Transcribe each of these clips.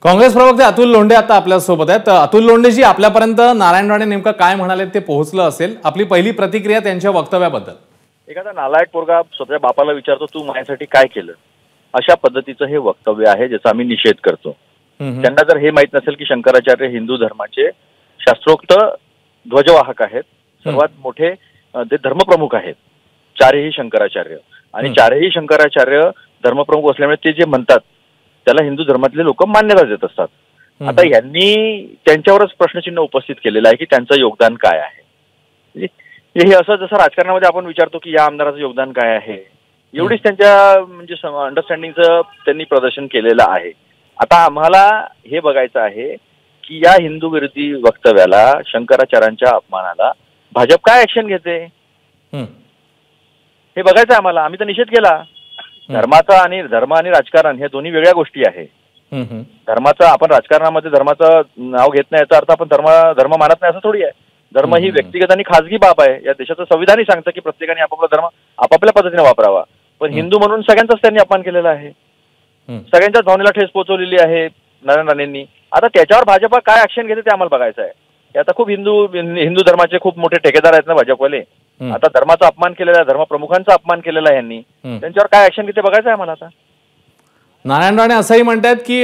काँग्रेस प्रवक्ते अतुल लोंढे आता आपल्या सोबत आहेत। अतुल लोंढेजी, आपल्यापर्यंत नारायण राणे नेमका काय म्हणाले ते पोहोचलं असेल। आपली पहिली प्रतिक्रिया त्यांच्या वक्तव्याबद्दल। एखादा नालायक पोरगा स्वतःच्या बापाला विचारतो तू माझ्यासाठी काय केलं, अशा पद्धतीचं हे वक्तव्य आहे, ज्याचा आम्ही निषेध करतो। त्यांना जर हे माहित नसेल की शंकराचार्य हिंदू धर्माचे शास्त्रोक्त ध्वजवाहक आहेत, सर्वात मोठे ते धर्मप्रमुख आहेत, चारही शंकराचार्य। आणि चारही शंकराचार्य धर्मप्रमुख असल्यामुळे ते जे म्हणतात त्याला हिंदू धर्मातले लोक मान्यता देत असतात। आता यांनी त्यांच्यावरच प्रश्नचिन्ह उपस्थित केलेलं आहे की त्यांचं योगदान काय आहे। हे असं जसं राजकारणामध्ये आपण विचारतो की या आमदाराचं योगदान काय आहे, एवढीच त्यांच्या म्हणजे अंडरस्टँडिंगचं त्यांनी प्रदर्शन केलेलं आहे। आता आम्हाला हे बघायचं आहे की या हिंदू विरोधी वक्तव्याला, शंकराचार्यांच्या अपमानाला भाजप काय ऍक्शन घेते हे बघायचं आम्हाला। आम्ही तर निषेध केला। धर्माचा आणि धर्म आणि राजकारण हे दोन्ही वेगळ्या गोष्टी आहे। धर्माचं आपण राजकारणामध्ये धर्माचं नाव घेत नाही याचा अर्थ आपण धर्म मानत नाही असं थोडी आहे। धर्म ही व्यक्तिगत आणि खाजगी बाब आहे। या देशाचं संविधानही सांगतं की प्रत्येकाने आपापला धर्म आपापल्या पद्धतीने वापरावा, पण हिंदू म्हणून सगळ्यांचाच त्यांनी अपमान केलेला आहे, सगळ्यांच्याच भावनेला ठेच पोहोचवलेली आहे नारायण राणेंनी। आता त्याच्यावर भाजपा काय ऍक्शन घेते ते आम्हाला बघायचं आहे। आता खूप हिंदू धर्माचे खूप मोठे ठेकेदार आहेत ना भाजपवाले, आता धर्माचा अपमान केलेला आहे, धर्मप्रमुखांचा अपमान केलेला आहे यांनी, त्यांच्यावर काय ऍक्शन घेते बघायचं आहे मला। आता नारायण राणे असंही म्हणतात की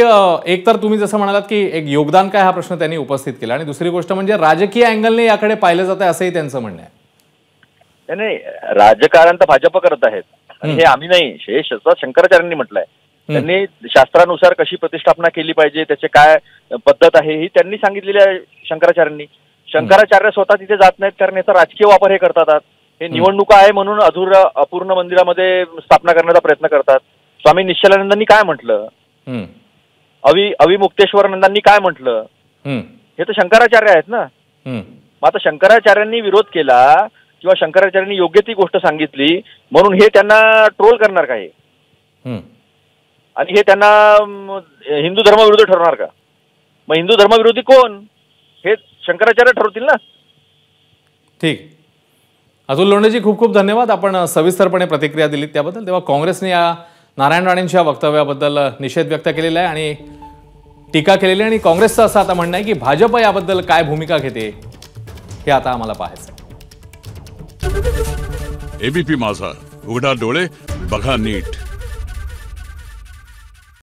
एक तर तुम्ही जसं म्हणालात की एक योगदान काय हा प्रश्न त्यांनी उपस्थित केला, आणि दुसरी गोष्ट म्हणजे राजकीय अँगलने याकडे पाहिलं जातं असंही त्यांचं म्हणणं आहे। नाही, राजकारण तर भाजप करत आहेत, हे आम्ही नाही, हे शंकराचार्यांनी म्हटलंय। त्यांनी शास्त्रानुसार कशी प्रतिष्ठापना केली पाहिजे, त्याचे काय पद्धत आहे ही त्यांनी सांगितलेली आहे शंकराचार्यांनी। शंकराचार्य स्वतः तिथे जात नाहीत कारण याचा राजकीय वापर हे करतात। हे निवडणुका आहे म्हणून अपूर्ण मंदिरामध्ये स्थापना करण्याचा प्रयत्न करतात। स्वामी निश्चलानंदांनी काय म्हटलं, अविमुक्तेश्वरानंदांनी काय म्हटलं, हे तर शंकराचार्य आहेत ना। मग आता शंकराचार्यांनी विरोध केला किंवा शंकराचार्यांनी योग्य ती गोष्ट सांगितली म्हणून हे त्यांना ट्रोल करणार का? आणि हे त्यांना हिंदू धर्मविरोधी ठरवणार का? मग हिंदू धर्मविरोधी कोण हे शंकराचार्य ठरवतील ना। ठीक, अतुल लोंढेजी खूप खूप धन्यवाद, आपण सविस्तरपणे प्रतिक्रिया दिलीत त्याबद्दल। तेव्हा काँग्रेसने या नारायण राणेंच्या वक्तव्याबद्दल निषेध व्यक्त केलेला आहे आणि टीका केलेली आहे, आणि काँग्रेसचं असं आता म्हणणं आहे की भाजप याबद्दल काय भूमिका घेते हे आता आम्हाला पाहायचं आहे। एबीपी माझा, उघडा डोळे बघा नीट।